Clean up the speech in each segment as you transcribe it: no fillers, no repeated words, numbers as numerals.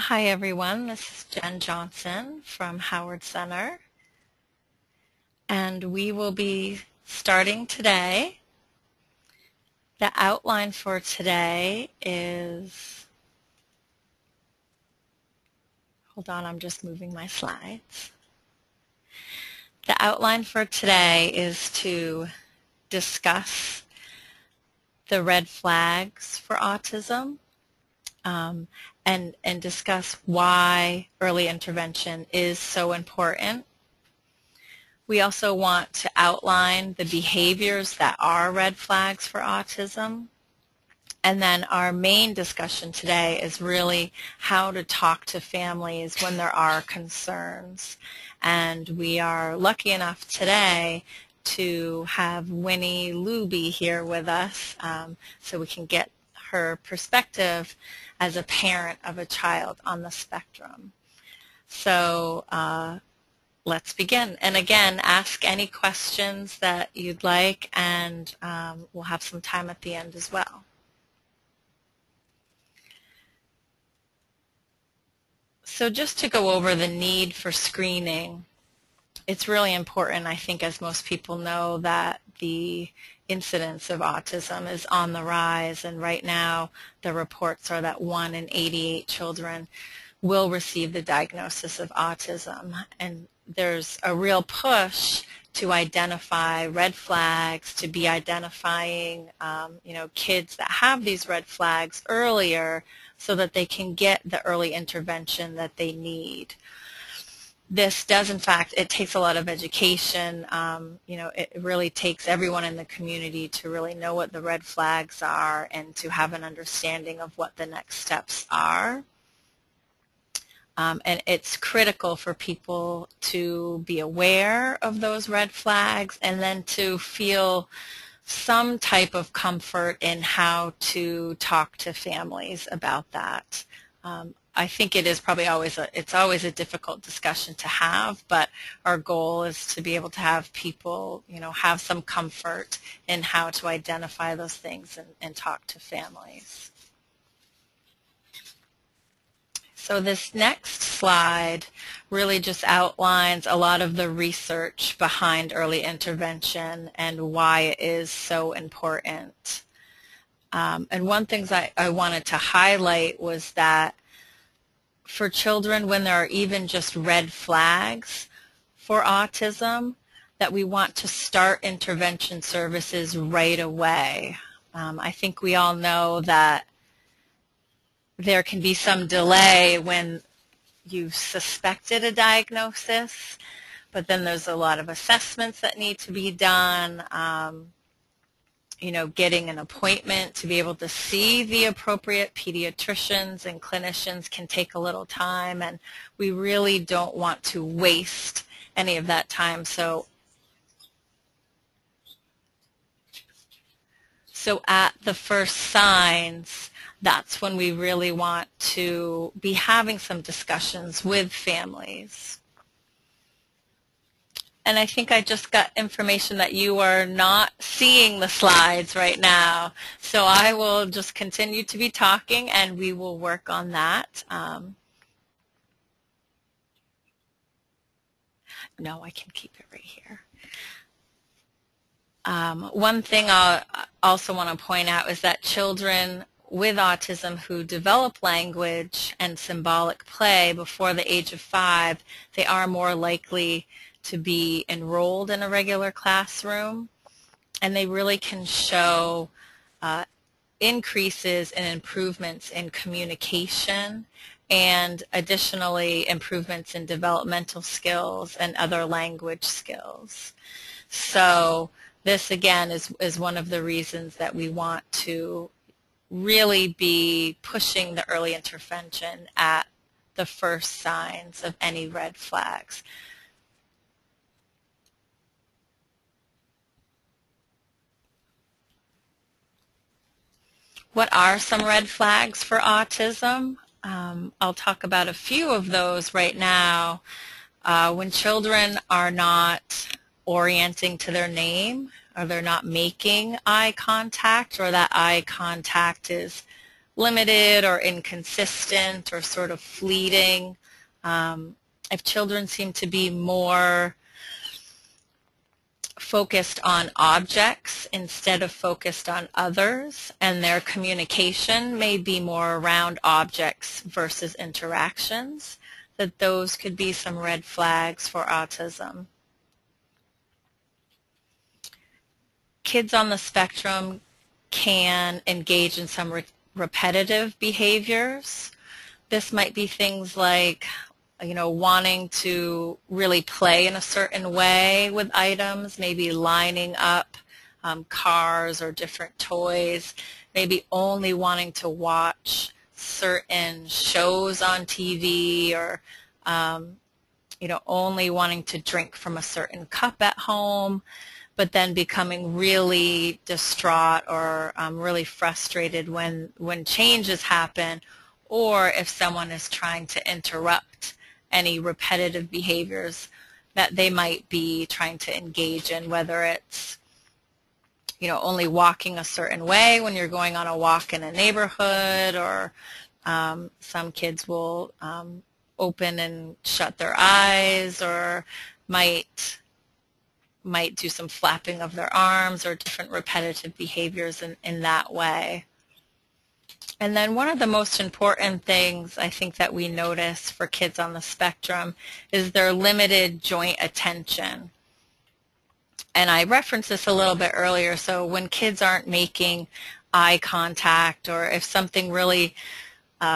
Hi everyone, this is Jen Johnson from Howard Center, and we will be starting today. The outline for today is, hold on, I'm just moving my slides. The outline for today is to discuss the red flags for autism, and discuss why early intervention is so important. We also want to outline the behaviors that are red flags for autism. And then our main discussion today is really how to talk to families when there are concerns. And we are lucky enough today to have Winnie Looby here with us, so we can get her perspective as a parent of a child on the spectrum. So let's begin. And again, ask any questions that you'd like, and we'll have some time at the end as well. So just to go over the need for screening, it's really important, I think, as most people know, that the incidence of autism is on the rise, and right now the reports are that 1 in 88 children will receive the diagnosis of autism, and there's a real push to identify red flags, to be identifying kids that have these red flags earlier so that they can get the early intervention that they need. This does, in fact, it takes a lot of education. It really takes everyone in the community to really know what the red flags are and to have an understanding of what the next steps are. And it's critical for people to be aware of those red flags and then to feel some type of comfort in how to talk to families about that. I think it is probably always a difficult discussion to have, but our goal is to be able to have people, have some comfort in how to identify those things and talk to families. So this next slide really just outlines a lot of the research behind early intervention and why it is so important. And one thing I wanted to highlight was that for children, when there are even just red flags for autism, that we want to start intervention services right away. I think we all know that there can be some delay when you've suspected a diagnosis, but then there's a lot of assessments that need to be done. Getting an appointment to be able to see the appropriate pediatricians and clinicians can take a little time, and we really don't want to waste any of that time. So at the first signs, that's when we really want to be having some discussions with families. And I think I just got information that you are not seeing the slides right now. So I will just continue to be talking and we will work on that. No, I can keep it right here. One thing I also want to point out is that children with autism who develop language and symbolic play before the age of 5, they are more likely to be enrolled in a regular classroom, and they really can show increases and improvements in communication and additionally improvements in developmental skills and other language skills. So this again is one of the reasons that we want to really be pushing the early intervention at the first signs of any red flags. What are some red flags for autism? I'll talk about a few of those right now. When children are not orienting to their name, or they're not making eye contact, or that eye contact is limited or inconsistent or sort of fleeting. If children seem to be more focused on objects instead of focused on others, and their communication may be more around objects versus interactions, that those could be some red flags for autism. Kids on the spectrum can engage in some repetitive behaviors. This might be things like, wanting to really play in a certain way with items, maybe lining up cars or different toys, maybe only wanting to watch certain shows on TV, or only wanting to drink from a certain cup at home, but then becoming really distraught or really frustrated when changes happen, or if someone is trying to interrupt any repetitive behaviors that they might be trying to engage in, whether it's only walking a certain way when you're going on a walk in a neighborhood, or some kids will open and shut their eyes, or might do some flapping of their arms, or different repetitive behaviors in that way. And then one of the most important things I think that we notice for kids on the spectrum is their limited joint attention. And I referenced this a little bit earlier. So when kids aren't making eye contact, or if something really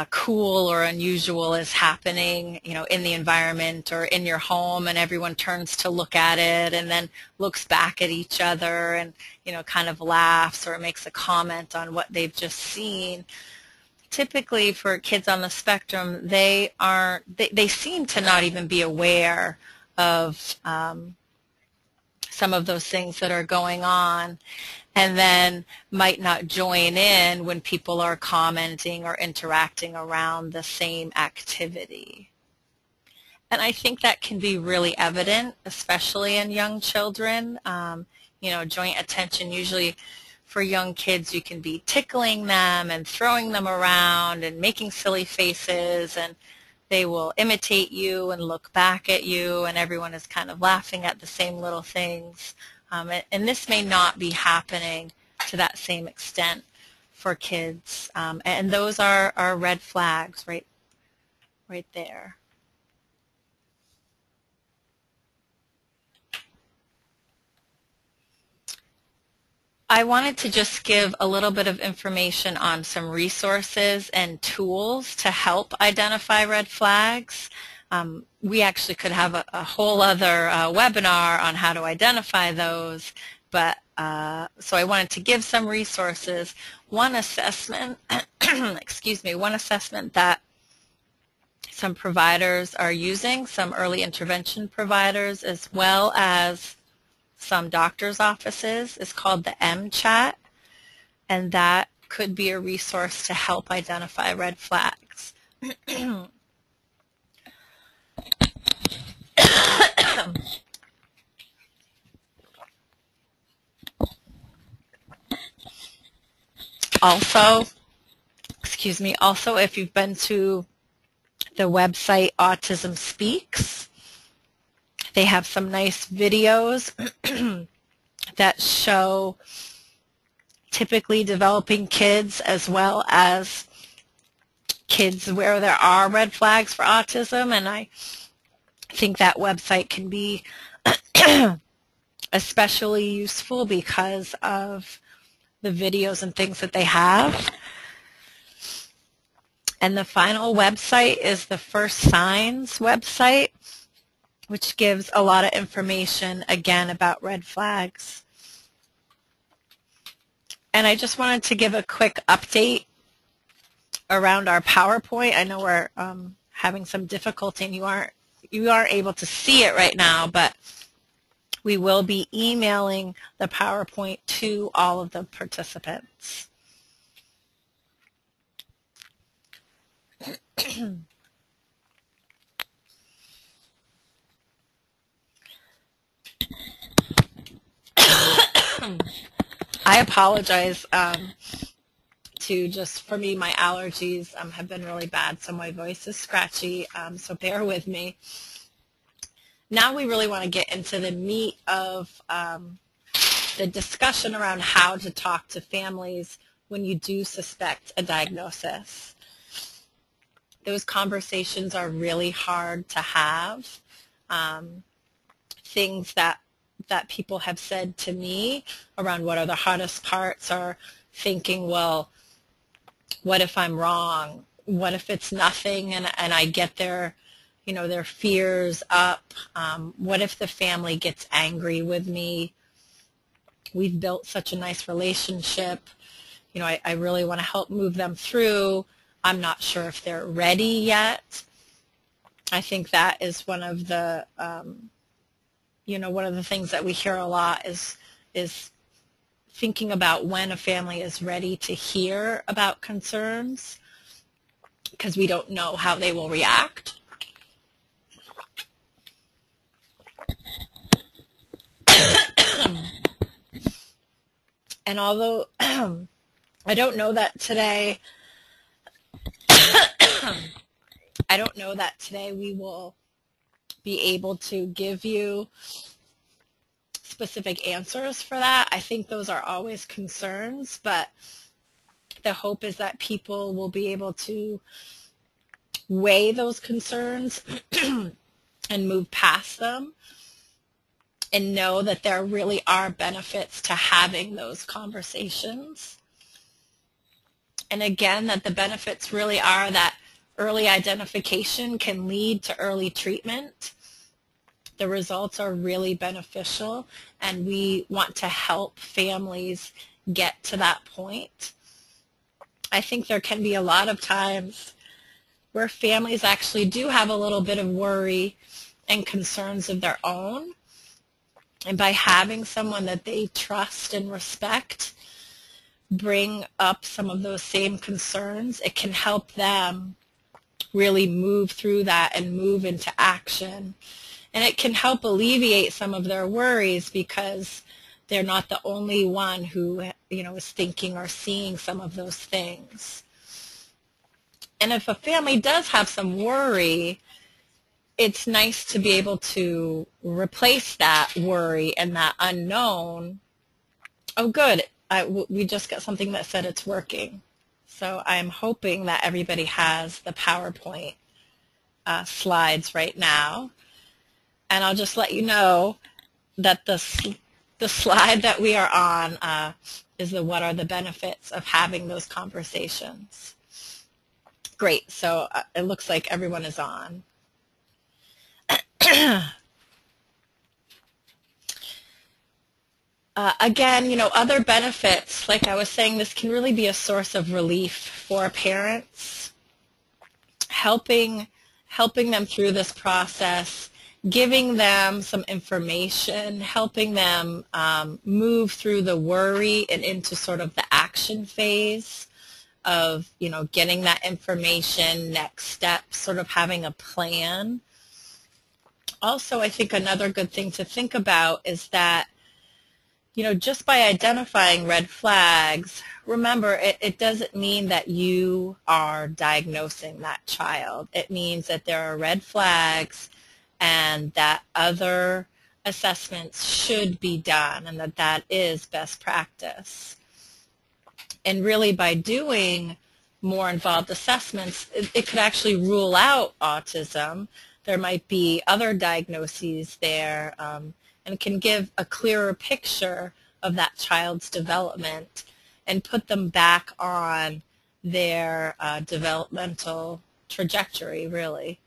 cool or unusual is happening, in the environment or in your home, and everyone turns to look at it and then looks back at each other and, kind of laughs or makes a comment on what they've just seen. Typically for kids on the spectrum, they seem to not even be aware of some of those things that are going on, and then might not join in when people are commenting or interacting around the same activity. And I think that can be really evident, especially in young children. Joint attention, usually for young kids, you can be tickling them and throwing them around and making silly faces, and they will imitate you and look back at you, and everyone is kind of laughing at the same little things. And this may not be happening to that same extent for kids. And those are red flags right there. I wanted to just give a little bit of information on some resources and tools to help identify red flags. We actually could have a whole other webinar on how to identify those, but so I wanted to give some resources. One assessment, one assessment that some providers are using, some early intervention providers, as well as some doctors' offices, is called the MChat, and that could be a resource to help identify red flags. Also, if you've been to the website Autism Speaks, they have some nice videos that show typically developing kids, as well as kids where there are red flags for autism, and I think that website can be especially useful because of the videos and things that they have. And the final website is the First Signs website, which gives a lot of information, again, about red flags. And I just wanted to give a quick update around our PowerPoint. I know we're having some difficulty and you aren't able to see it right now, but we will be emailing the PowerPoint to all of the participants. I apologize to too. Just for me, my allergies have been really bad, so my voice is scratchy, so bear with me. Now we really want to get into the meat of the discussion around how to talk to families when you do suspect a diagnosis. Those conversations are really hard to have. Things that people have said to me around what are the hardest parts are thinking, well, what if I'm wrong? What if it's nothing and I get their fears up? What if the family gets angry with me? We've built such a nice relationship. I really want to help move them through. I'm not sure if they're ready yet. I think that is one of the one of the things that we hear a lot is thinking about when a family is ready to hear about concerns, because we don't know how they will react. And although I don't know that today, we will be able to give you specific answers for that. I think those are always concerns, but the hope is that people will be able to weigh those concerns and move past them and know that there really are benefits to having those conversations. And again, that the benefits really are that early identification can lead to early treatment. The results are really beneficial, and we want to help families get to that point. I think there can be a lot of times where families actually do have a little bit of worry and concerns of their own. And by having someone that they trust and respect bring up some of those same concerns, it can help them really move through that and move into action. And it can help alleviate some of their worries because they're not the only one who is thinking or seeing some of those things. And if a family does have some worry, it's nice to be able to replace that worry and that unknown. Oh, good. We just got something that said it's working. So I'm hoping that everybody has the PowerPoint slides right now. And I'll just let you know that the slide that we are on is the what are the benefits of having those conversations. Great. So it looks like everyone is on. Again, other benefits, like I was saying, this can really be a source of relief for parents, helping them through this process, giving them some information, helping them move through the worry and into sort of the action phase of, getting that information, next steps, sort of having a plan. Also, I think another good thing to think about is that, just by identifying red flags, remember, it doesn't mean that you are diagnosing that child. It means that there are red flags and that other assessments should be done and that is best practice. And really by doing more involved assessments, it could actually rule out autism. There might be other diagnoses there, and it can give a clearer picture of that child's development and put them back on their developmental trajectory, really.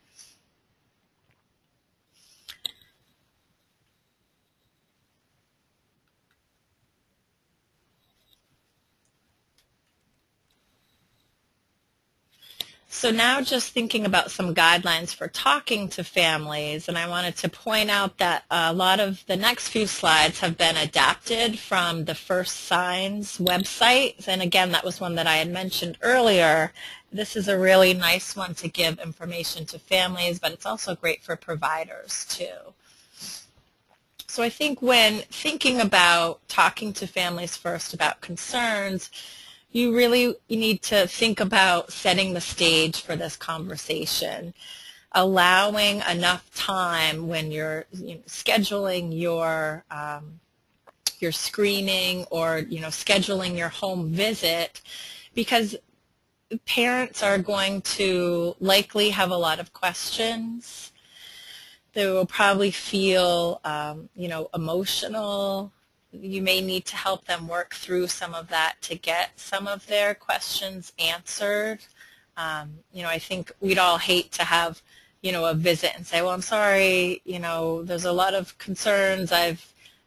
So now just thinking about some guidelines for talking to families, and I wanted to point out that a lot of the next few slides have been adapted from the First Signs website, and again, that was one that I had mentioned earlier. This is a really nice one to give information to families, but it's also great for providers too. So I think when thinking about talking to families first about concerns, you really need to think about setting the stage for this conversation, allowing enough time when you're scheduling your screening or scheduling your home visit, because parents are going to likely have a lot of questions. They will probably feel emotional. You may need to help them work through some of that to get some of their questions answered. I think we'd all hate to have a visit and say, well, I'm sorry, there's a lot of concerns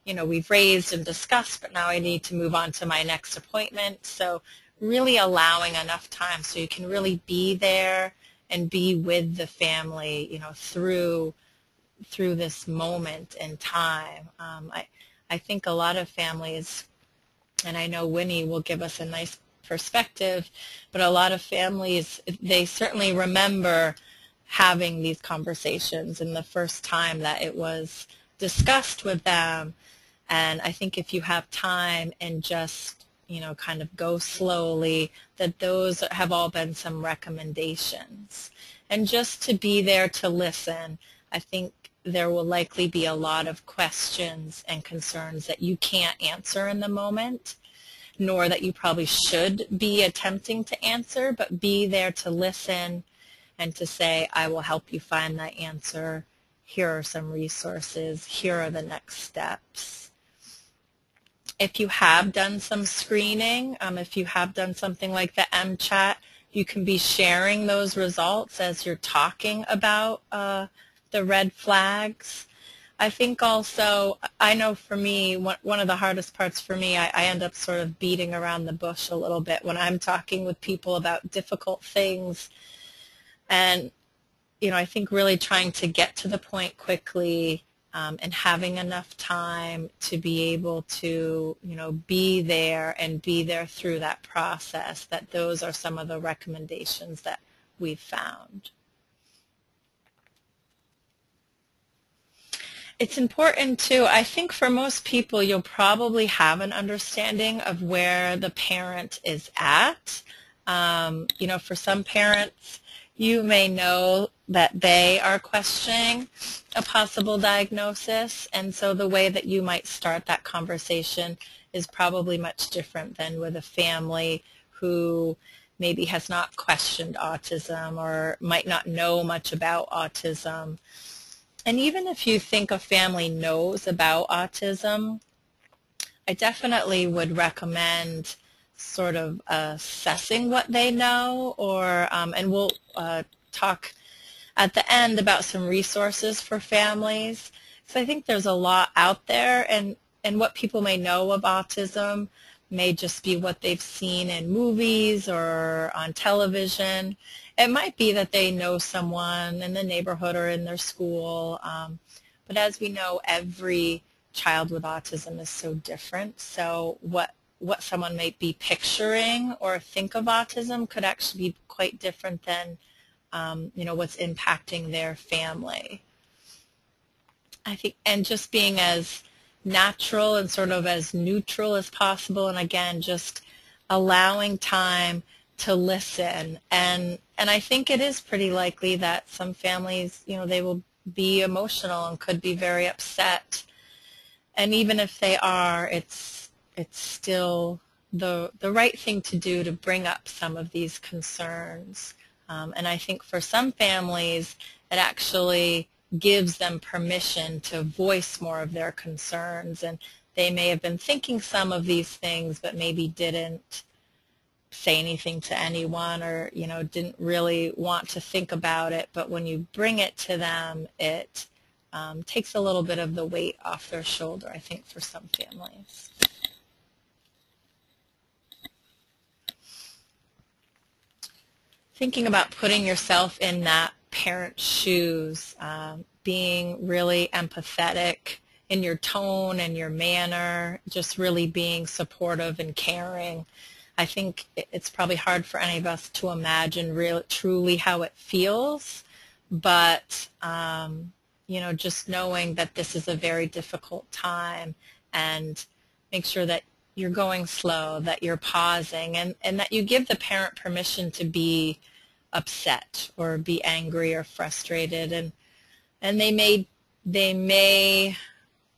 we've raised and discussed, but now I need to move on to my next appointment. So really allowing enough time so you can really be there and be with the family, through this moment in time. I think a lot of families, and I know Winnie will give us a nice perspective, but a lot of families, they certainly remember having these conversations and the first time that it was discussed with them. And I think if you have time and just kind of go slowly, that those have all been some recommendations. And just to be there to listen, I think there will likely be a lot of questions and concerns that you can't answer in the moment, nor that you probably should be attempting to answer, but be there to listen and to say, I will help you find that answer. Here are some resources. Here are the next steps. If you have done some screening, if you have done something like the MChat, you can be sharing those results as you're talking about the red flags. I think also, I know for me, one of the hardest parts for me, I end up sort of beating around the bush a little bit when I'm talking with people about difficult things. And, I think really trying to get to the point quickly, and having enough time to be able to, be there and be there through that process, that those are some of the recommendations that we've found. It's important too, I think for most people you'll probably have an understanding of where the parent is at. For some parents, you may know that they are questioning a possible diagnosis, and so the way that you might start that conversation is probably much different than with a family who maybe has not questioned autism or might not know much about autism. And even if you think a family knows about autism, I definitely would recommend sort of assessing what they know, or and we'll talk at the end about some resources for families. So I think there's a lot out there, and what people may know of autism may just be what they've seen in movies or on television. It might be that they know someone in the neighborhood or in their school, but as we know, every child with autism is so different. So what someone might be picturing or think of autism could actually be quite different than what's impacting their family. I think, and just being as natural and sort of as neutral as possible, and again, just allowing time to listen. And I think it is pretty likely that some families, they will be emotional and could be very upset. And even if they are, it's still the right thing to do to bring up some of these concerns. And I think for some families, it actually gives them permission to voice more of their concerns. And they may have been thinking some of these things, but maybe didn't say anything to anyone, or didn't really want to think about it. But when you bring it to them, it takes a little bit of the weight off their shoulder, I think, for some families. Thinking about putting yourself in that parent's shoes, being really empathetic in your tone and your manner, just really being supportive and caring. I think it's probably hard for any of us to imagine truly how it feels, but just knowing that this is a very difficult time, and make sure that you're going slow, that you're pausing, and that you give the parent permission to be upset or be angry or frustrated, and they may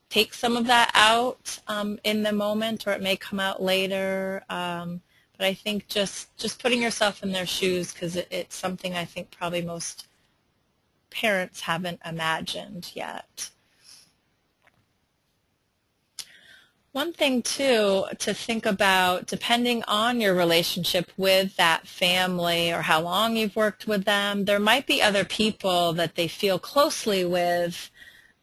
take some of that out in the moment, or it may come out later. But I think just putting yourself in their shoes, because it's something I think probably most parents haven't imagined yet. One thing, too, to think about, depending on your relationship with that family or how long you've worked with them, there might be other people that they feel closely with,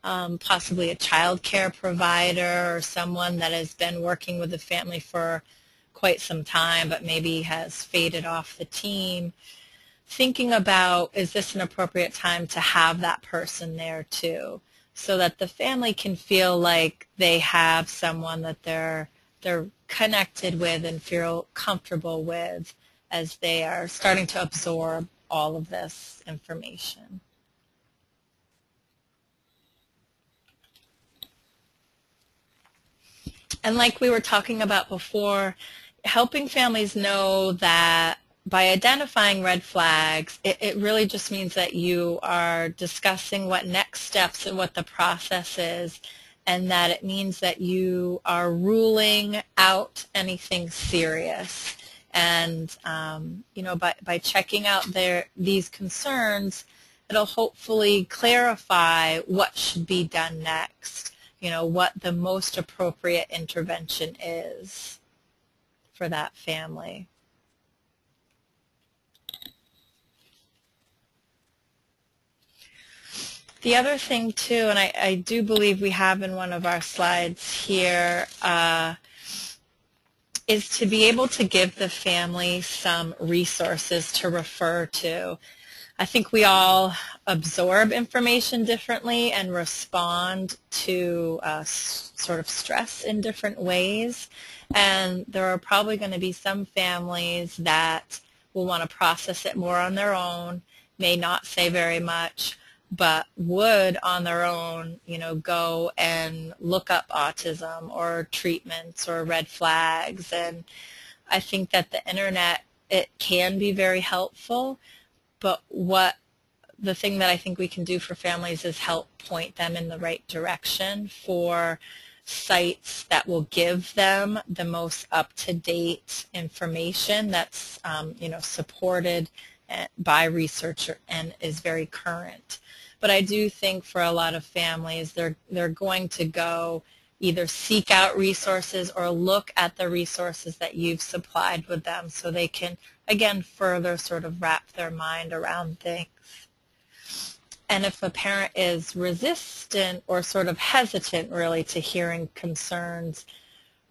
possibly a child care provider or someone that has been working with the family for quite some time but maybe has faded off the team. Thinking about, is this an appropriate time to have that person there too, so that the family can feel like they have someone that they're connected with and feel comfortable with as they are starting to absorb all of this information. And like we were talking about before, helping families know that by identifying red flags, it really just means that you are discussing what next steps and what the process is, and that it means that you are ruling out anything serious. And you know, by checking out these concerns, it'll hopefully clarify what should be done next, you know, what the most appropriate intervention is for that family. The other thing too, and I do believe we have in one of our slides here, is to be able to give the family some resources to refer to. I think we all absorb information differently and respond to sort of stress in different ways, and there are probably going to be some families that will want to process it more on their own, may not say very much, but would on their own, you know, go and look up autism or treatments or red flags. And I think that the internet, it can be very helpful, but the thing that I think we can do for families is help point them in the right direction for sites that will give them the most up-to-date information that's you know, supported by research and is very current. But I do think for a lot of families, they're going to go either seek out resources or look at the resources that you've supplied with them, so they can, again, further sort of wrap their mind around things. And if a parent is resistant or sort of hesitant really to hearing concerns,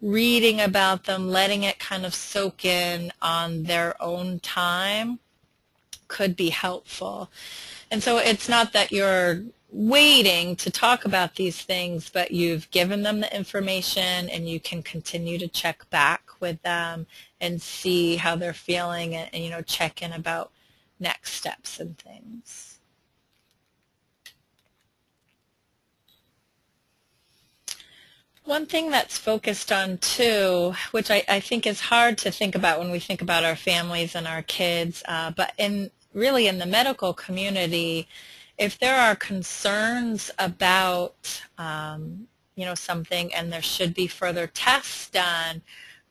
reading about them, letting it kind of soak in on their own time could be helpful. And so it's not that you're waiting to talk about these things, but you've given them the information and you can continue to check back with them and see how they're feeling, and you know, check in about next steps and things. One thing that's focused on too, which I think is hard to think about when we think about our families and our kids, but really in the medical community, if there are concerns about you know, something and there should be further tests done,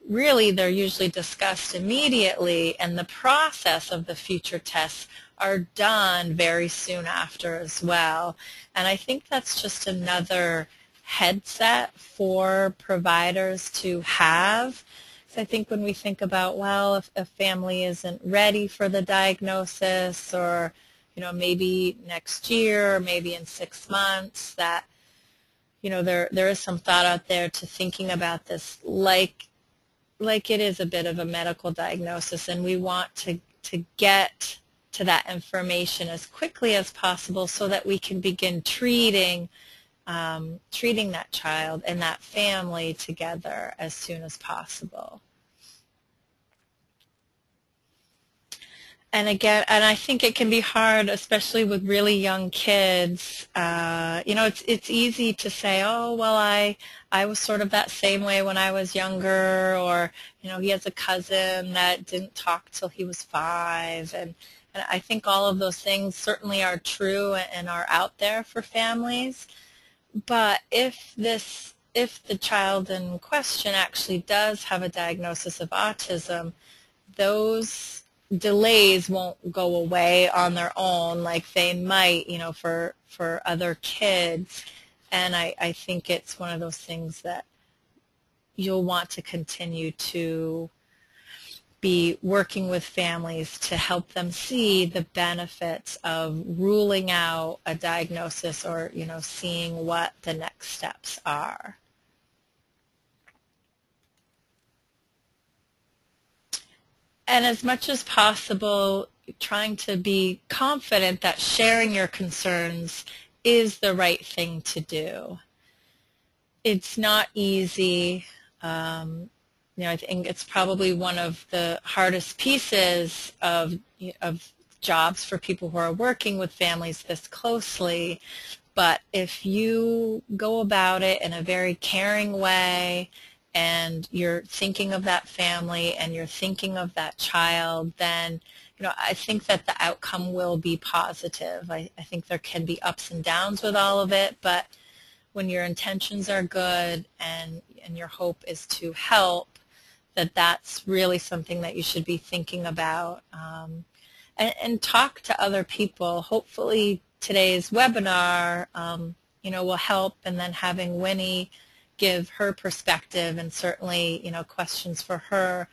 really they're usually discussed immediately, and the process of the future tests are done very soon after as well. And I think that's just another headset for providers to have. So I think when we think about, well, if a family isn't ready for the diagnosis, or you know, maybe next year or maybe in 6 months, that you know, there is some thought out there to thinking about this like it is a bit of a medical diagnosis, and we want to get to that information as quickly as possible so that we can begin treating that child and that family together as soon as possible. And again, and I think it can be hard, especially with really young kids. You know, it's easy to say, oh, well, I was sort of that same way when I was younger, or, you know, he has a cousin that didn't talk till he was 5. And I think all of those things certainly are true and are out there for families. But if the child in question actually does have a diagnosis of autism, those delays won't go away on their own like they might, you know, for other kids. And I think it's one of those things that you'll want to continue to be working with families to help them see the benefits of ruling out a diagnosis, or, you know, seeing what the next steps are. And as much as possible, trying to be confident that sharing your concerns is the right thing to do. It's not easy. You know, I think it's probably one of the hardest pieces of jobs for people who are working with families this closely. But if you go about it in a very caring way, and you're thinking of that family and you're thinking of that child, then, you know, I think that the outcome will be positive. I think there can be ups and downs with all of it, but when your intentions are good and your hope is to help, that's really something that you should be thinking about. And talk to other people. Hopefully today's webinar, you know, will help, and then having Winnie give her perspective, and certainly, you know, questions for her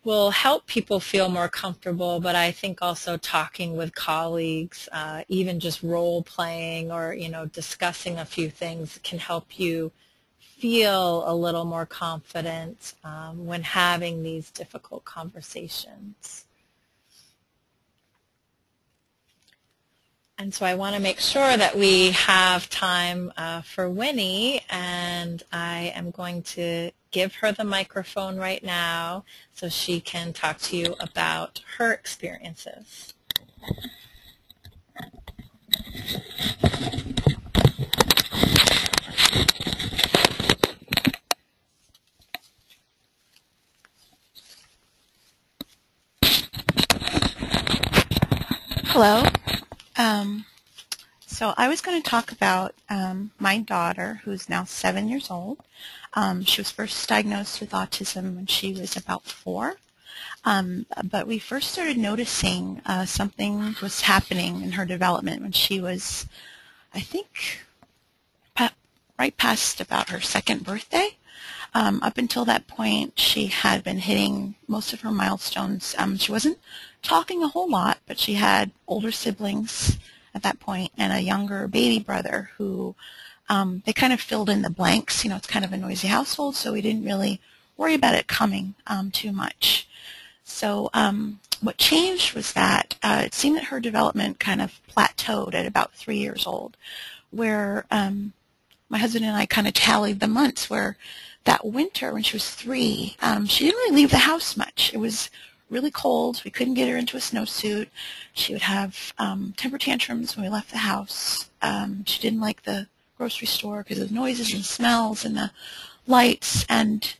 will help people feel more comfortable. But I think also talking with colleagues, even just role playing or, you know, discussing a few things can help you feel a little more confident when having these difficult conversations. And so I want to make sure that we have time for Winnie, and I am going to give her the microphone right now so she can talk to you about her experiences. Hello. So I was going to talk about my daughter, who's now 7 years old. She was first diagnosed with autism when she was about 4. But we first started noticing something was happening in her development when she was, I think, right past about her 2nd birthday. Up until that point, she had been hitting most of her milestones. She wasn't talking a whole lot, but she had older siblings at that point and a younger baby brother who they kind of filled in the blanks. You know, it's kind of a noisy household, so we didn't really worry about it coming too much. So what changed was that it seemed that her development kind of plateaued at about 3 years old, where my husband and I kind of tallied the months where that winter when she was 3, she didn't really leave the house much. It was really cold. We couldn't get her into a snowsuit. She would have temper tantrums when we left the house. She didn't like the grocery store because of the noises and smells and the lights. And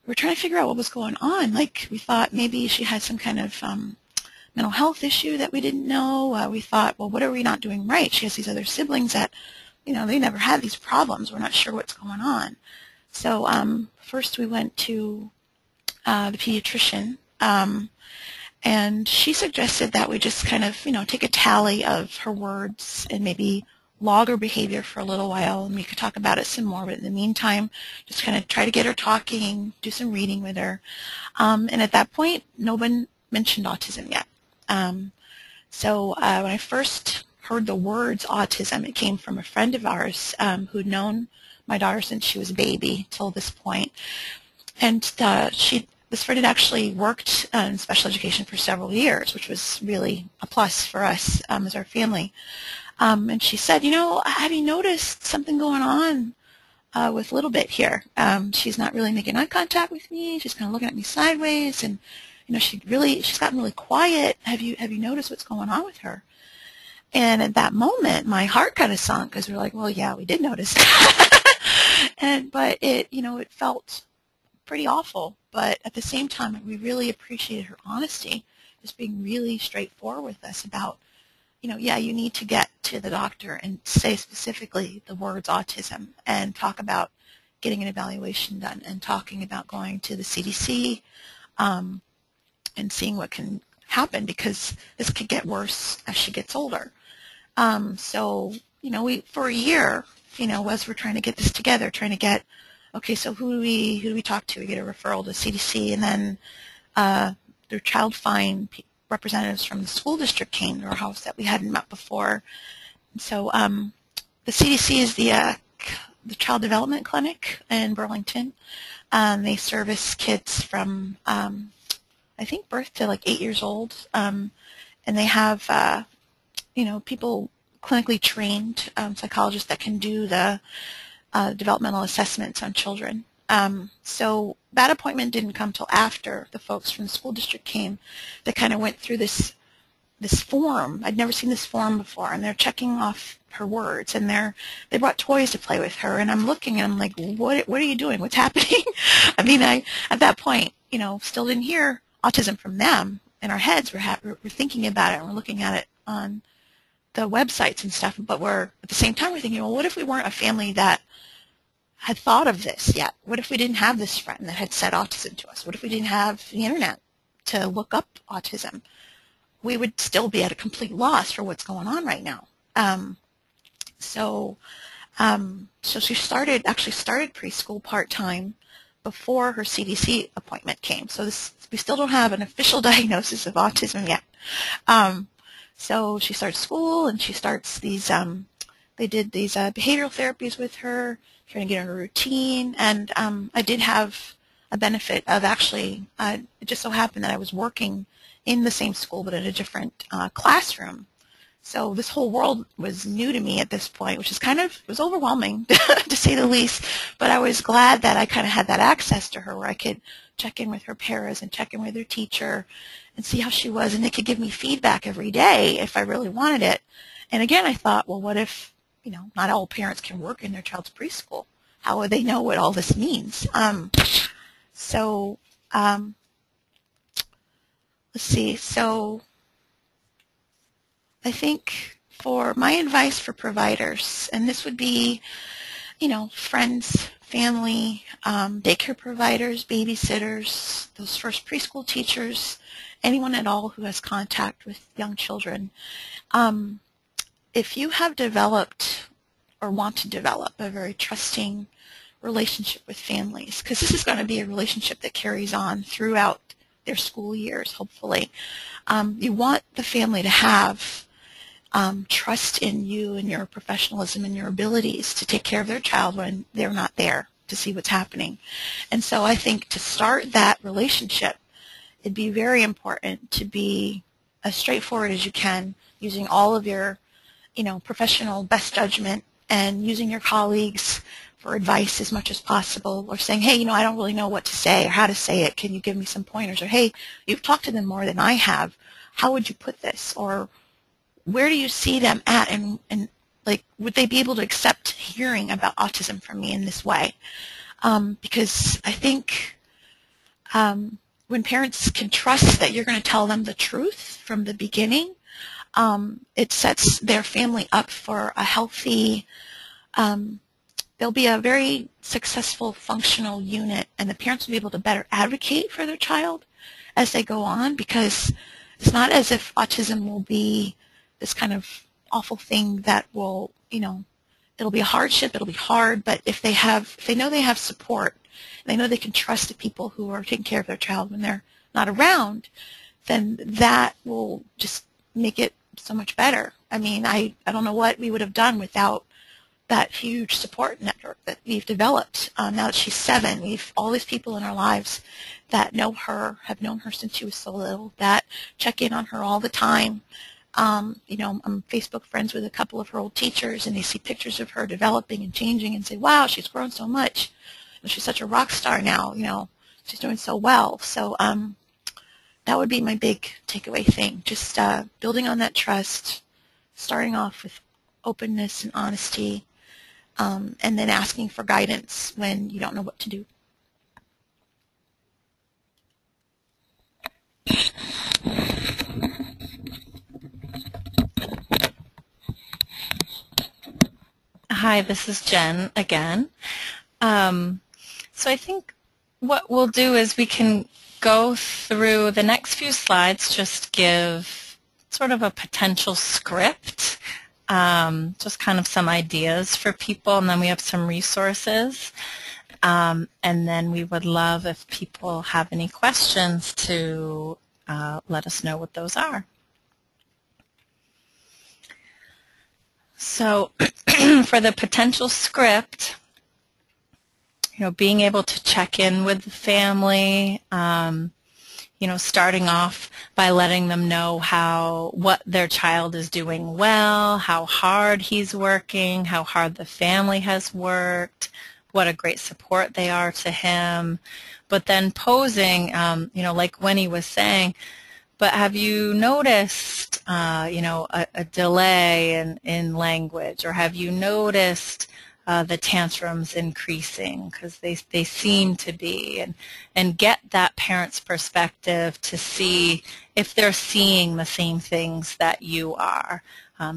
we were trying to figure out what was going on. Like, we thought maybe she had some kind of mental health issue that we didn't know. We thought, well, what are we not doing right? She has these other siblings that, you know, they never had these problems. We're not sure what's going on. So first we went to the pediatrician, and she suggested that we just kind of, you know, take a tally of her words and maybe log her behavior for a little while, and we could talk about it some more. But in the meantime, just kind of try to get her talking, do some reading with her. And at that point, no one mentioned autism yet. So when I first heard the words autism, it came from a friend of ours who'd known my daughter since she was a baby till this point. And this friend had actually worked in special education for several years, which was really a plus for us as our family. And she said, you know, have you noticed something going on with Little Bit here? She's not really making eye contact with me. She's kind of looking at me sideways, and she's gotten really quiet. Have you noticed what's going on with her? And at that moment, my heart kind of sunk because we're like, well, yeah, we did notice. But it felt pretty awful. But at the same time, we really appreciated her honesty, just being really straightforward with us about, yeah, you need to get to the doctor and say specifically the words autism and talk about getting an evaluation done and talking about going to the CDC and seeing what can happen, because this could get worse as she gets older. So, we, for a year, as we're trying to get this together, okay, so who do we talk to? We get a referral to CDC, and then their child find representatives from the school district came to our house that we hadn't met before. So the CDC is the Child Development Clinic in Burlington. They service kids from, I think, birth to like 8 years old, and they have, people clinically trained psychologists that can do the developmental assessments on children. So that appointment didn't come till after the folks from the school district came. They kind of went through this form. I'd never seen this form before, and they're checking off her words, and they brought toys to play with her, and I'm looking and I'm like, what are you doing? What's happening? I mean, at that point, still didn't hear autism from them. In our heads, we're thinking about it, and we're looking at it on the websites and stuff, but at the same time we're thinking, well, what if we weren't a family that had thought of this yet? What if we didn't have this friend that had said autism to us? What if we didn't have the internet to look up autism? We would still be at a complete loss for what's going on right now. So she started preschool part-time before her CDC appointment came. So we still don't have an official diagnosis of autism yet. So she starts school, and she starts these, they did these behavioral therapies with her, trying to get her a routine, and I did have a benefit of actually, it just so happened that I was working in the same school but in a different classroom. So this whole world was new to me at this point, which is it was overwhelming to say the least, but I was glad that I kind of had that access to her where I could check in with her paras and check in with her teacher and see how she was, and they could give me feedback every day if I really wanted it. And again, I thought, well, what if, not all parents can work in their child's preschool? How would they know what all this means? Let's see. So I think for my advice for providers, and this would be, friends, family, daycare providers, babysitters, those first preschool teachers, anyone at all who has contact with young children. If you have developed or want to develop a very trusting relationship with families, because this is going to be a relationship that carries on throughout their school years, hopefully, you want the family to have trust in you and your professionalism and your abilities to take care of their child when they're not there to see what's happening. And so I think to start that relationship, it'd be very important to be as straightforward as you can, using all of your, professional best judgment, and using your colleagues for advice as much as possible, or saying, hey, I don't really know what to say or how to say it. Can you give me some pointers? Or, hey, you've talked to them more than I have. How would you put this? Or where do you see them at? And like, would they be able to accept hearing about autism from me in this way? Because I think when parents can trust that you're going to tell them the truth from the beginning, it sets their family up for a healthy, they'll be a very successful, functional unit, and the parents will be able to better advocate for their child as they go on, because it's not as if autism will be this kind of awful thing that will, it'll be a hardship, it'll be hard, but if they know they have support, and they know they can trust the people who are taking care of their child when they're not around, then that will just make it so much better. I mean, I don't know what we would have done without that huge support network that we've developed. Now that she's 7, we've all these people in our lives that know her, have known her since she was so little, that check in on her all the time. I'm Facebook friends with a couple of her old teachers, and they see pictures of her developing and changing and say, wow, she's grown so much. She's such a rock star now, she's doing so well. So that would be my big takeaway thing. Just building on that trust, starting off with openness and honesty, and then asking for guidance when you don't know what to do. Hi, this is Jen again. So I think what we'll do is we can go through the next few slides, just give sort of a potential script, just kind of some ideas for people, and then we have some resources. And then we would love if people have any questions to let us know what those are. So for the potential script, being able to check in with the family, starting off by letting them know what their child is doing well, how hard he's working, how hard the family has worked, what a great support they are to him. But then posing, like Winnie was saying, but have you noticed, a delay in language, or have you noticed the tantrums increasing, because they seem to be, and get that parent's perspective to see if they're seeing the same things that you are.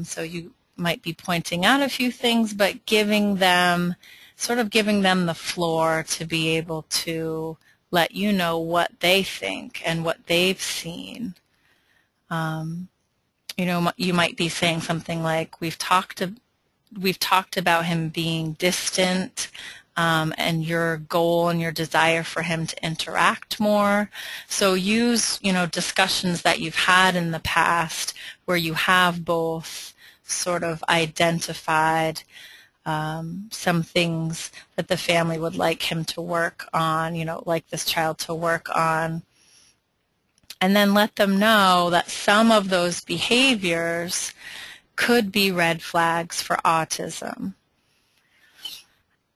So you might be pointing out a few things, but giving them the floor to be able to let you know what they think and what they've seen. You might be saying something like, we've talked about him being distant, and your goal and your desire for him to interact more. So use, discussions that you've had in the past where you have both sort of identified some things that the family would like him to work on, like this child to work on. And then let them know that some of those behaviors could be red flags for autism.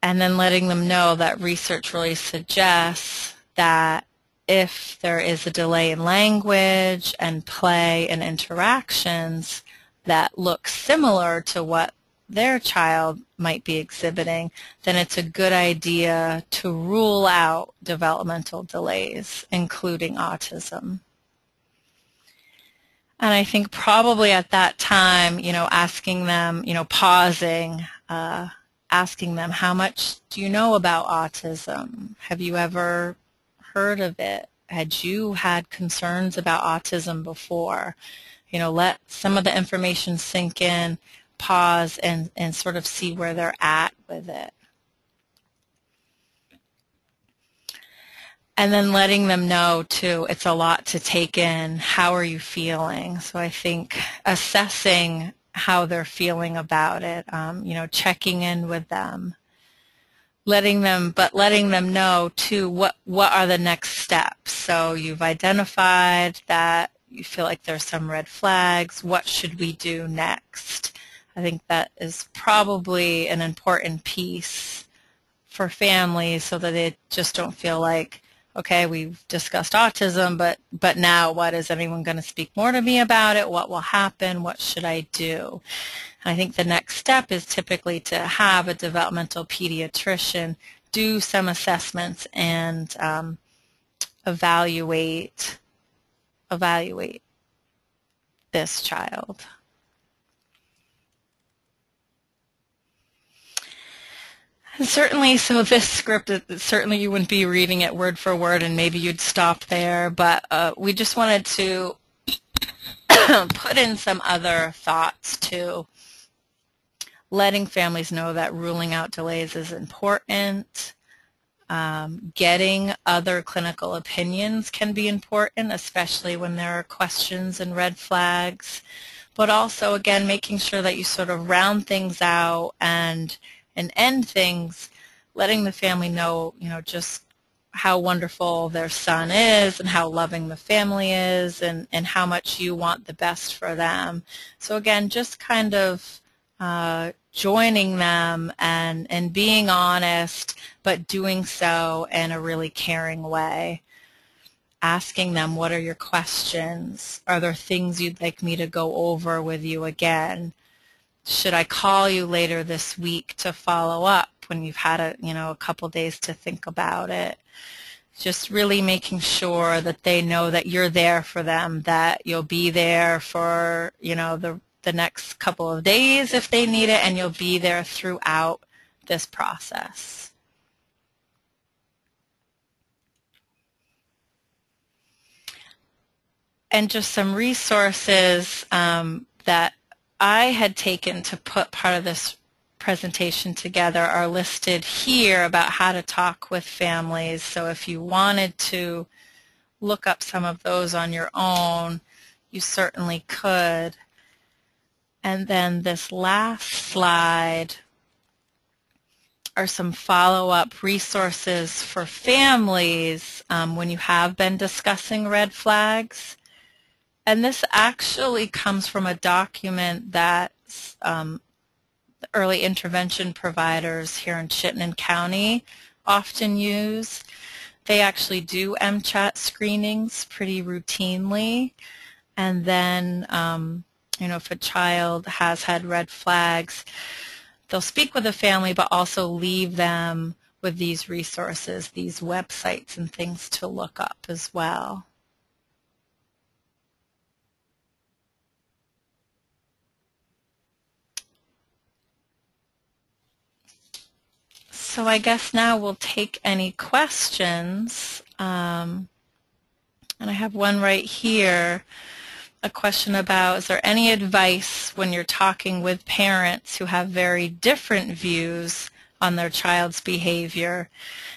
And then letting them know that research really suggests that if there is a delay in language and play and interactions that look similar to what their child might be exhibiting, then it's a good idea to rule out developmental delays, including autism. And I think probably at that time, asking them, pausing, asking them, how much do you know about autism? Have you ever heard of it? Had you had concerns about autism before? Let some of the information sink in, pause, and sort of see where they're at with it. And then letting them know, too, it's a lot to take in. How are you feeling? So I think assessing how they're feeling about it, checking in with them, letting them know, too, what are the next steps. So you've identified that you feel like there's some red flags. What should we do next? I think that is probably an important piece for families, so that they just don't feel like, okay, we've discussed autism, but now what? Is anyone going to speak more to me about it? What will happen? What should I do? And I think the next step is typically to have a developmental pediatrician do some assessments and evaluate this child. And certainly, so this script, certainly you wouldn't be reading it word for word, and maybe you'd stop there, but we just wanted to put in some other thoughts too. Letting families know that ruling out delays is important. Getting other clinical opinions can be important, especially when there are questions and red flags. But also, again, making sure that you sort of round things out and end things, letting the family know, just how wonderful their son is and how loving the family is, and how much you want the best for them. So again, just kind of joining them and being honest, but doing so in a really caring way. asking them, what are your questions? Are there things you'd like me to go over with you again? Should I call you later this week to follow up when you've had a couple days to think about it? Just really making sure that they know that you're there for them, that you'll be there for, the next couple of days if they need it, and you'll be there throughout this process. And just some resources that I had taken to put part of this presentation together are listed here about how to talk with families. So if you wanted to look up some of those on your own, you certainly could. And then this last slide are some follow-up resources for families when you have been discussing red flags. And this actually comes from a document that early intervention providers here in Chittenden County often use. They actually do MCHAT screenings pretty routinely. And then, if a child has had red flags, they'll speak with the family but also leave them with these resources, these websites and things to look up as well. So I guess now we'll take any questions. And I have one right here, a question about, is there any advice when you're talking with parents who have very different views on their child's behavior?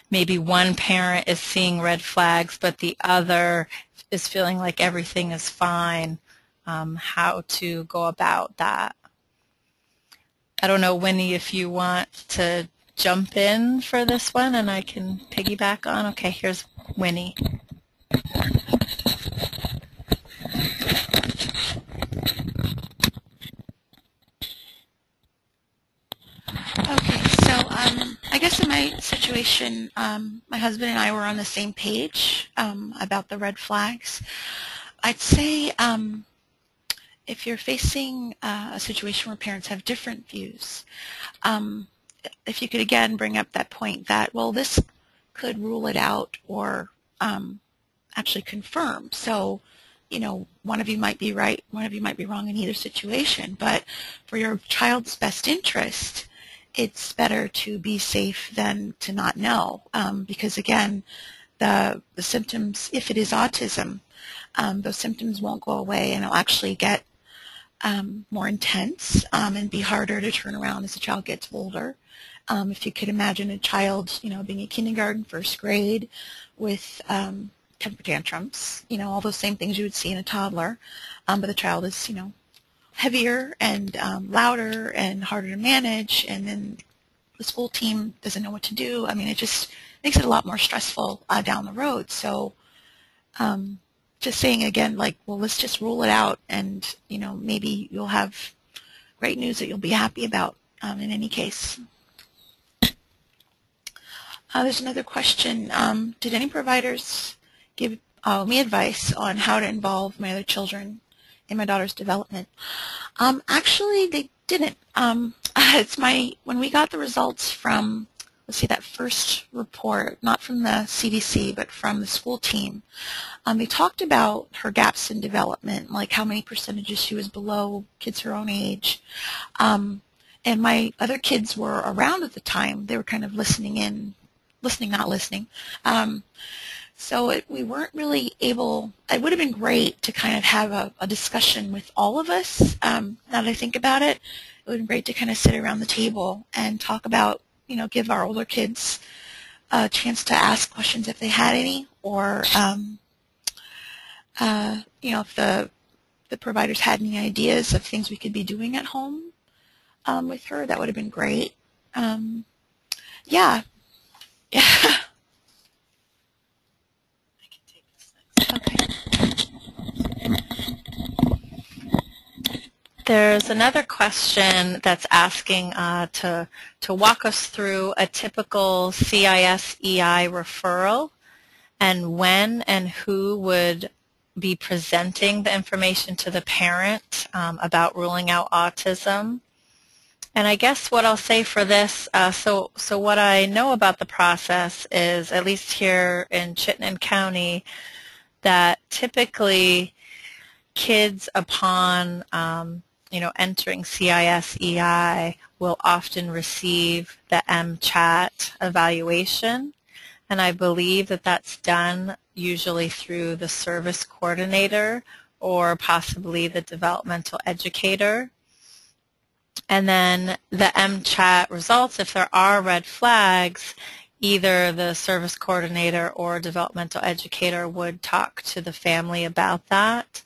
Maybe one parent is seeing red flags, but the other is feeling like everything is fine. How to go about that? I don't know, Winnie, if you want to jump in for this one and I can piggyback on. Okay, here's Winnie. Okay, so I guess in my situation, my husband and I were on the same page about the red flags. I'd say if you're facing a situation where parents have different views, if you could again bring up that point that, well, this could rule it out or actually confirm. So, one of you might be right, one of you might be wrong in either situation, but for your child's best interest, it's better to be safe than to not know, because again, the symptoms, if it is autism, those symptoms won't go away and it'll actually get more intense and be harder to turn around as the child gets older. If you could imagine a child, being in kindergarten, first grade, with temper tantrums, all those same things you would see in a toddler, but the child is, heavier and louder and harder to manage, and then the school team doesn't know what to do. I mean, it just makes it a lot more stressful down the road. So just saying again, like, well, let's just rule it out, and, maybe you'll have great news that you'll be happy about in any case. There's another question. Did any providers give me advice on how to involve my other children in my daughter's development? Actually, they didn't. When we got the results from, let's see, that first report, not from the CDC, but from the school team, they talked about her gaps in development, like how many percentages she was below kids her own age. And my other kids were around at the time. They were kind of listening, not listening. So we weren't really able, it would have been great to kind of have a discussion with all of us. Now that I think about it, it would have been great to kind of sit around the table and talk about, give our older kids a chance to ask questions if they had any, or, if the providers had any ideas of things we could be doing at home with her, that would have been great. Yeah. Okay. There's another question that's asking to walk us through a typical CIS-EI referral and when and who would be presenting the information to the parent about ruling out autism. And I guess what I'll say for this, so what I know about the process is, at least here in Chittenden County, that typically kids upon entering CIS-EI will often receive the MCHAT evaluation, and I believe that that's done usually through the service coordinator or possibly the developmental educator. And then the MCHAT results, if there are red flags, either the service coordinator or developmental educator would talk to the family about that.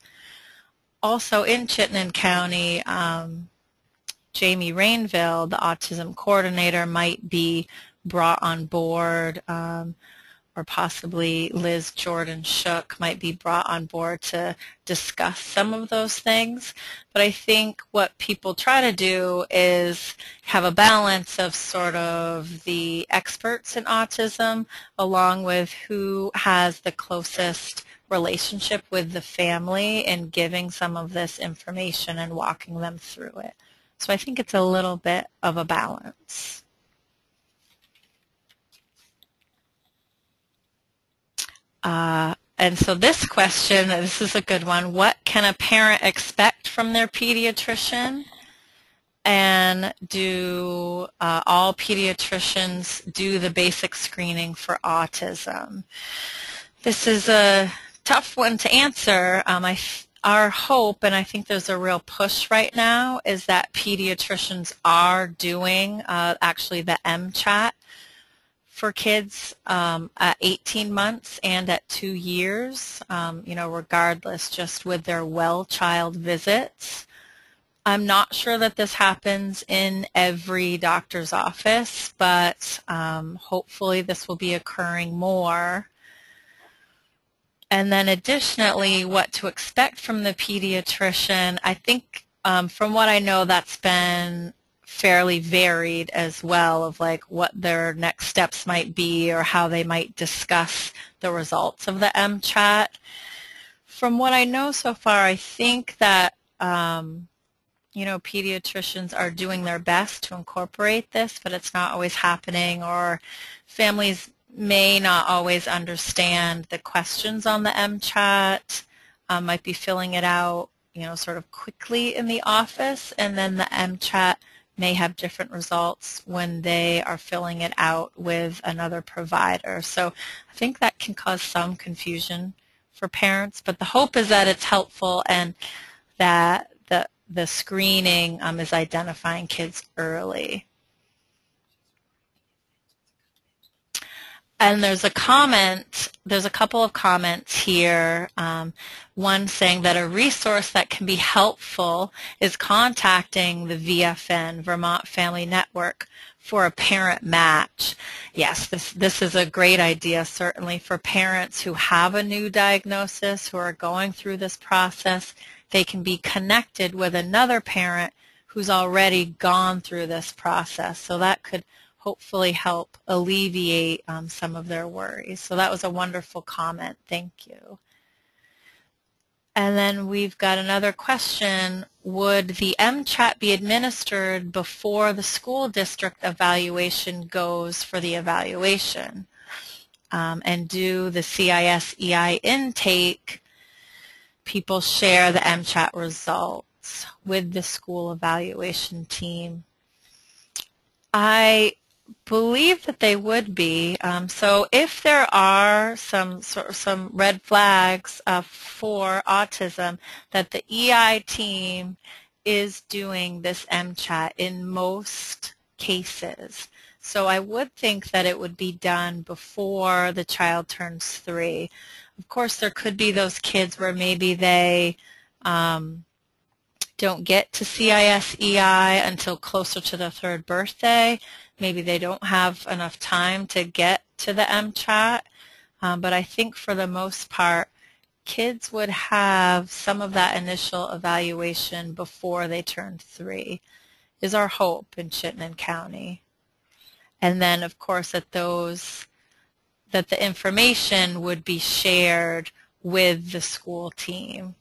Also in Chittenden County, Jamie Rainville, the autism coordinator, might be brought on board, or possibly Liz Jordan Shook might be brought on board to discuss some of those things. But I think what people try to do is have a balance of sort of the experts in autism along with who has the closest relationship with the family and giving some of this information and walking them through it. So I think it's a little bit of a balance. And so this question, this is a good one. What can a parent expect from their pediatrician? And do all pediatricians do the basic screening for autism? This is a tough one to answer. Our hope, and I think there's a real push right now, is that pediatricians are doing actually the MCHAT for kids at 18 months and at 2 years, regardless, just with their well child visits. I'm not sure that this happens in every doctor's office, but hopefully this will be occurring more. And then additionally, what to expect from the pediatrician, I think from what I know, that's been fairly varied as well, of like what their next steps might be or how they might discuss the results of the MCHAT. From what I know so far, I think that pediatricians are doing their best to incorporate this, but it's not always happening, or families may not always understand the questions on the MCHAT, might be filling it out, sort of quickly in the office, and then the MCHAT may have different results when they are filling it out with another provider. So I think that can cause some confusion for parents, but the hope is that it's helpful and that the screening is identifying kids early. And there's a couple of comments here. One saying that a resource that can be helpful is contacting the VFN, Vermont Family Network, for a parent match. Yes, this is a great idea, certainly for parents who have a new diagnosis, who are going through this process. They can be connected with another parent who's already gone through this process. So that could hopefully help alleviate some of their worries. So that was a wonderful comment. Thank you. And then we've got another question. Would the MCHAT be administered before the school district evaluation goes for the evaluation? And do the CIS-EI intake people share the MCHAT results with the school evaluation team? I believe that they would be. So if there are some red flags for autism, that the EI team is doing this MCHAT in most cases. So I would think that it would be done before the child turns 3. Of course, there could be those kids where maybe they don't get to CIS-EI until closer to the 3rd birthday. Maybe they don't have enough time to get to the MCHAT. But I think for the most part, kids would have some of that initial evaluation before they turn 3, is our hope in Chittenden County. And then, of course, at those that the information would be shared with the school team.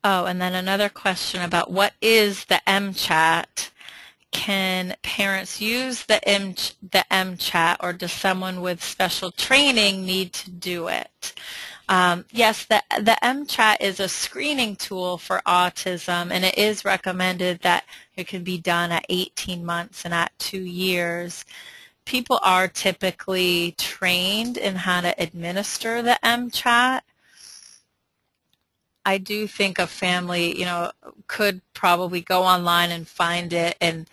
Oh, and then another question about what is the MChat? Can parents use the MChat, or does someone with special training need to do it? Yes, the MChat is a screening tool for autism, and it is recommended that it can be done at 18 months and at 2 years. People are typically trained in how to administer the MChat. I do think a family, could probably go online and find it and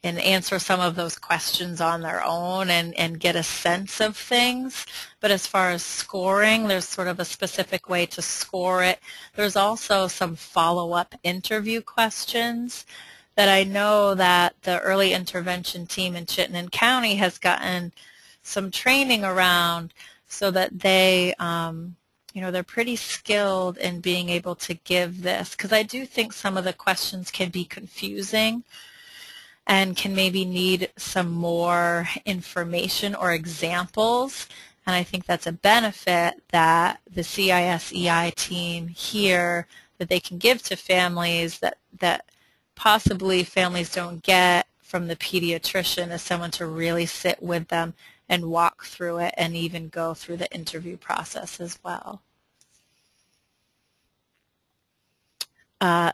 answer some of those questions on their own and get a sense of things. But as far as scoring, there's sort of a specific way to score it. There's also some follow-up interview questions that I know that the early intervention team in Chittenden County has gotten some training around, so that they they're pretty skilled in being able to give this, because I do think some of the questions can be confusing and can maybe need some more information or examples. And I think that's a benefit that the CISEI team here, that they can give to families that possibly families don't get from the pediatrician, is someone to really sit with them and walk through it and even go through the interview process as well.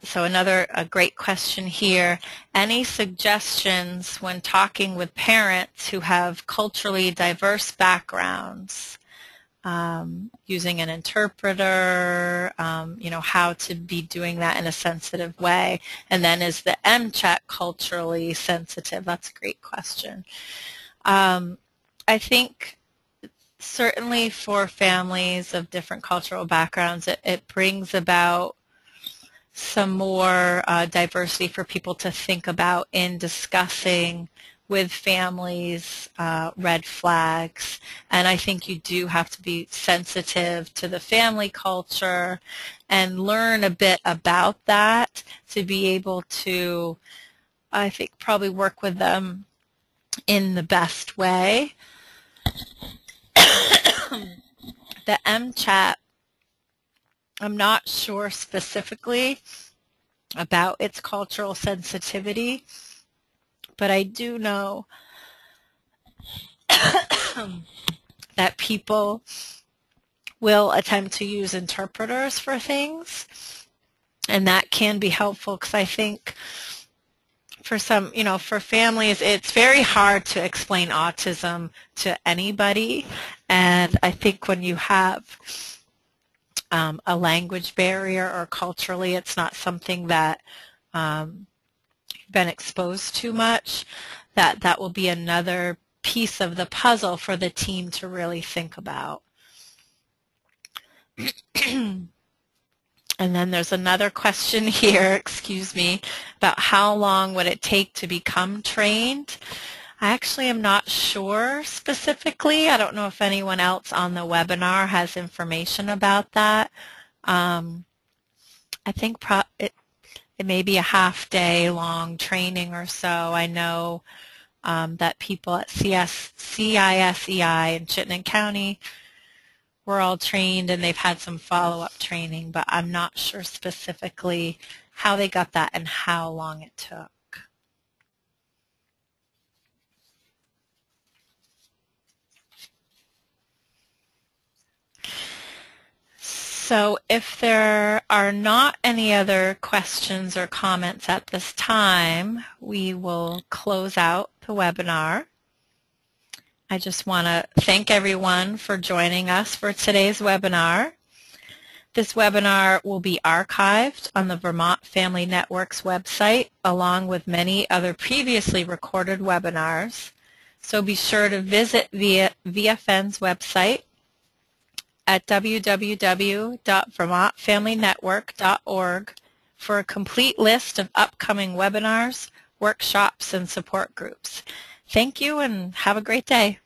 So a great question here. Any suggestions when talking with parents who have culturally diverse backgrounds, using an interpreter, how to be doing that in a sensitive way? And then, is the MChat culturally sensitive? That's a great question. I think certainly for families of different cultural backgrounds, it brings about some more diversity for people to think about in discussing with families red flags. And I think you do have to be sensitive to the family culture and learn a bit about that to be able to, I think, probably work with them in the best way. The MChat, I'm not sure specifically about its cultural sensitivity, but I do know that people will attempt to use interpreters for things, and that can be helpful, because I think for some, for families, it's very hard to explain autism to anybody, and I think when you have a language barrier, or culturally it's not something that you've been exposed to much, that will be another piece of the puzzle for the team to really think about. And then there's another question here, excuse me, about how long would it take to become trained? I actually am not sure specifically. I don't know if anyone else on the webinar has information about that. I think it may be a half-day long training or so. I know that people at CISEI in Chittenden County were all trained, and they've had some follow-up training, but I'm not sure specifically how they got that and how long it took. So if there are not any other questions or comments at this time, we will close out the webinar. I just want to thank everyone for joining us for today's webinar. This webinar will be archived on the Vermont Family Network's website, along with many other previously recorded webinars. So be sure to visit VFN's website at www.vermontfamilynetwork.org for a complete list of upcoming webinars, workshops, and support groups. Thank you, and have a great day.